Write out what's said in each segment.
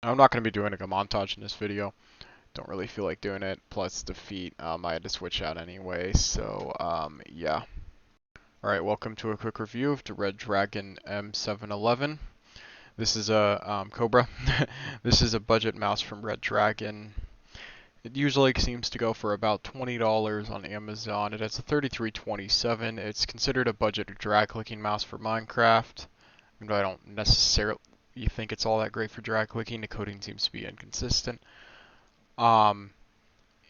I'm not going to be doing like a montage in this video. Don't really feel like doing it. Plus the feet, I had to switch out anyway. So yeah. All right, welcome to a quick review of the Redragon M711. This is a Cobra. This is a budget mouse from Redragon. It usually seems to go for about $20 on Amazon. It has a 3327. It's considered a budget drag clicking mouse for Minecraft. I don't necessarily think it's all that great for drag clicking. The coding seems to be inconsistent. Um,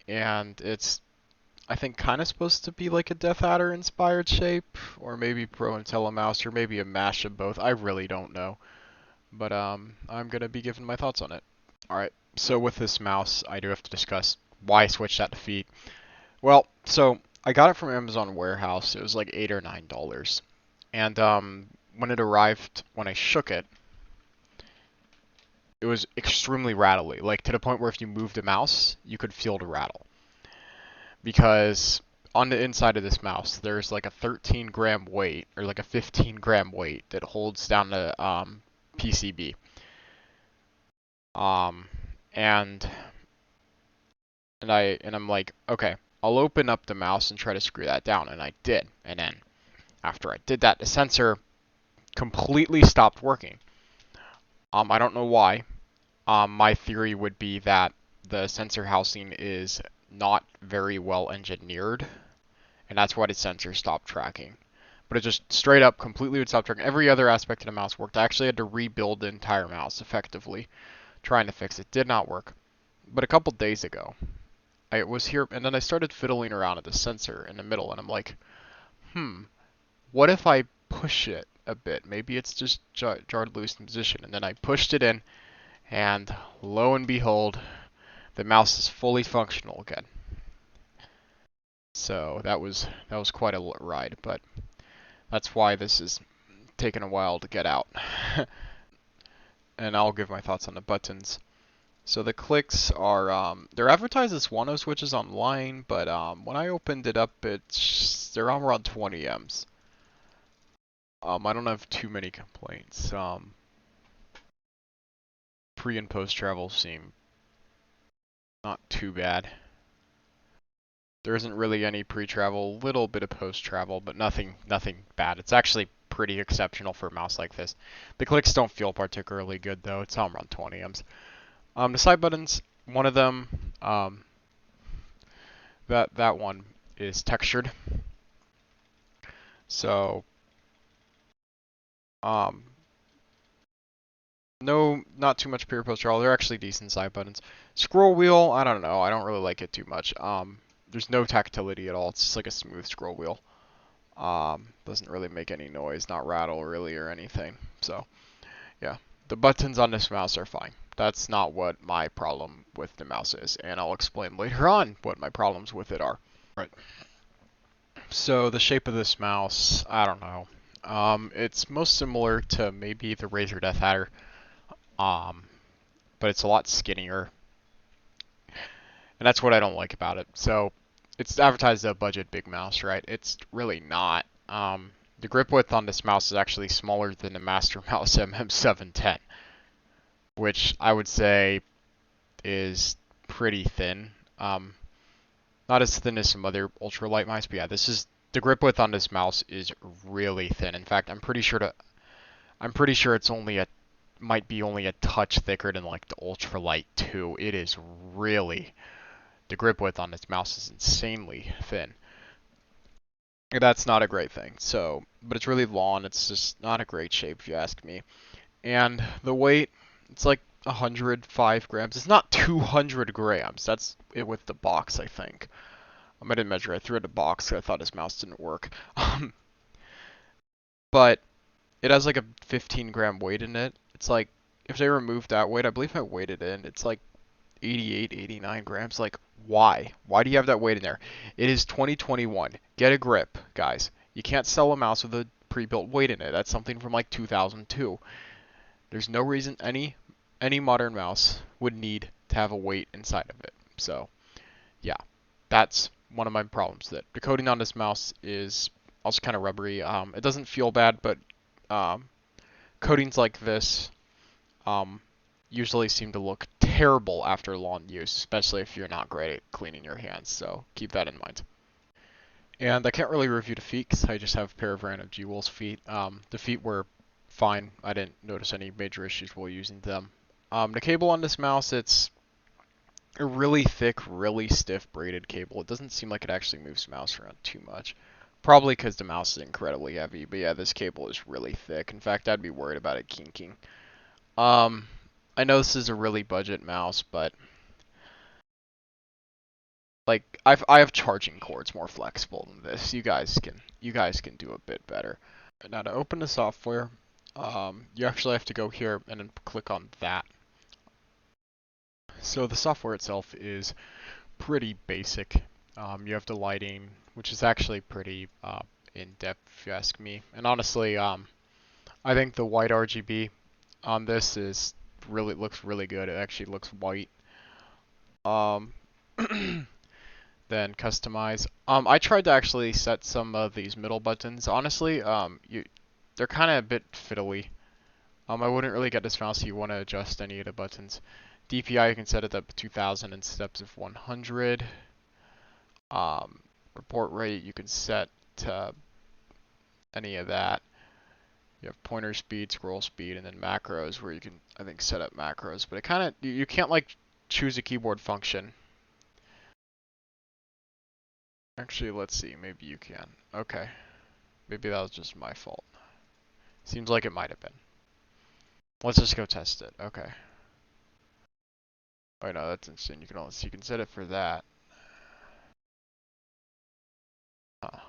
and it's, I think, kind of supposed to be like a Death Adder inspired shape, or maybe Pro and Telemouse, or maybe a mash of both. I really don't know. But I'm gonna be giving my thoughts on it. All right. So with this mouse, I do have to discuss why I switched out to feet. Well, so I got it from Amazon Warehouse. It was like $8 or $9, and when it arrived, when I shook it, it was extremely rattly, like to the point where if you moved the mouse, you could feel the rattle. Because on the inside of this mouse, there's like a 13-gram weight or like a 15-gram weight that holds down the PCB. Um, and I'm like, okay, I'll open up the mouse and try to screw that down, and I did. And then after I did that, the sensor completely stopped working. I don't know why. My theory would be that the sensor housing is not very well engineered, and that's why the sensor stopped tracking. But it just straight up completely would stop tracking. Every other aspect of the mouse worked. I actually had to rebuild the entire mouse effectively, trying to fix it. Did not work. But a couple days ago, I was here, and then I started fiddling around at the sensor in the middle, and I'm like, what if I push it a bit? Maybe it's just jarred loose in position. And then I pushed it in, and lo and behold, the mouse is fully functional again. So that was quite a ride, but that's why this is taking a while to get out. And I'll give my thoughts on the buttons. So the clicks are they're advertised as 1 switches online, but when I opened it up, they're around 20 Ms. I don't have too many complaints. Pre and post travel seem not too bad. There isn't really any pre-travel, little bit of post-travel, but nothing bad. It's actually pretty exceptional for a mouse like this. The clicks don't feel particularly good though. It's around 20 Ms. The side buttons, one of them, that one is textured. So, um, no, not too much pre or post travel. They're actually decent side buttons. Scroll wheel, I don't know. I don't really like it too much. There's no tactility at all. It's just like a smooth scroll wheel. Doesn't really make any noise, not rattle really or anything. So, yeah. The buttons on this mouse are fine. That's not what my problem with the mouse is, and I'll explain later on what my problems with it are. Right. So the shape of this mouse, I don't know. It's most similar to maybe the Razer Death Adder, um, but it's a lot skinnier, and that's what I don't like about it. So it's advertised as a budget big mouse, right? It's really not. The grip width on this mouse is actually smaller than the Master Mouse M711, which I would say is pretty thin. Not as thin as some other ultralight mice, but yeah, the grip width on this mouse is really thin. In fact, I'm pretty sure it's might be only a touch thicker than like the ultralight 2. It is really, the grip width on this mouse is insanely thin. That's not a great thing. So, but it's really long. It's just not a great shape if you ask me. And the weight, it's like 105 grams. It's not 200 grams. That's it with the box, I think. I didn't measure. I threw it in a box because I thought his mouse didn't work. But it has like a 15-gram weight in it. It's like, if they remove that weight, I believe I weighed it in. It's like 88, 89 grams. Like, why? Why do you have that weight in there? It is 2021. Get a grip, guys. You can't sell a mouse with a pre-built weight in it. That's something from like 2002. There's no reason any modern mouse would need to have a weight inside of it. So, yeah, that's one of my problems. That the coating on this mouse is also kind of rubbery. It doesn't feel bad, but coatings like this, um, usually seem to look terrible after long use, especially if you're not great at cleaning your hands, so keep that in mind. And I can't really review the feet because I just have a pair of random G-Wol's feet. The feet were fine. I didn't notice any major issues while using them. The cable on this mouse, it's a really thick, really stiff braided cable. It doesn't seem like it actually moves the mouse around too much. Probably because the mouse is incredibly heavy, but yeah, this cable is really thick. In fact, I'd be worried about it kinking. Um, I know this is a really budget mouse, but like I have charging cords more flexible than this. You guys can do a bit better. Now to open the software, you actually have to go here and then click on that. So the software itself is pretty basic. You have the lighting, which is actually pretty in-depth if you ask me. And honestly, I think the white RGB on this is looks really good. It actually looks white. Um, then customize. I tried to actually set some of these middle buttons. Honestly, they're kind of a bit fiddly. I wouldn't really get this mouse if you want to adjust any of the buttons. DPI, you can set it up to 2000 in steps of 100. Report rate, you can set to any of that. You have pointer speed, scroll speed, and then macros where you can, I think, set up macros. But it kind of, you can't like choose a keyboard function. Actually, let's see, maybe you can. Okay, maybe that was just my fault. Seems like it might have been. Let's just go test it. Okay. Oh no, that's insane. You can set it for that. Huh.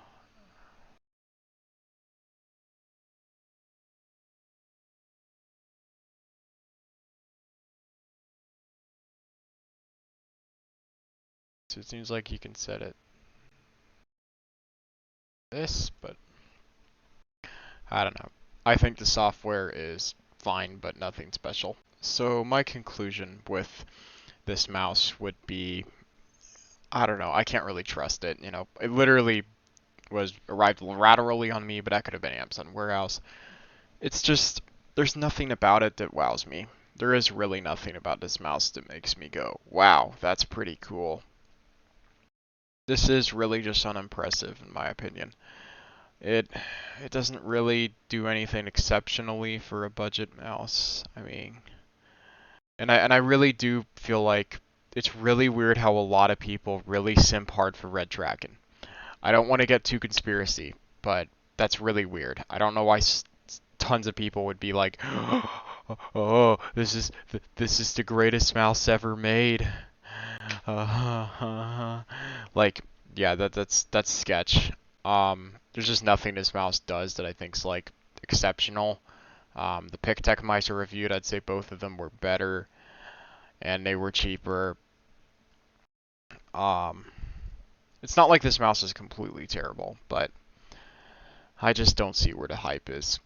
So it seems like you can set it this, but I don't know. I think the software is fine, but nothing special. So my conclusion with this mouse would be, I don't know, I can't really trust it. You know, it literally arrived laterally on me, but that could have been Amazon warehouse. It's just, there's nothing about it that wows me. There is really nothing about this mouse that makes me go, wow, that's pretty cool. This is really just unimpressive in my opinion. It it doesn't really do anything exceptionally for a budget mouse. I mean, and I really do feel like it's really weird how a lot of people really simp hard for Redragon. I don't want to get too conspiracy, but that's really weird. I don't know why tons of people would be like, "Oh, this is the greatest mouse ever made." Like, yeah, that's sketch. There's just nothing this mouse does that I think's like exceptional. The PicTech mice are reviewed. I'd say both of them were better, and they were cheaper. Um, it's not like this mouse is completely terrible, but I just don't see where the hype is.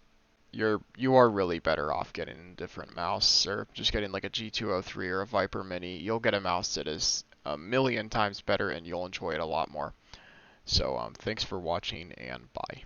You are really better off getting a different mouse, or just getting like a G203 or a Viper Mini. You'll get a mouse that is a million times better, and you'll enjoy it a lot more. So thanks for watching, and bye.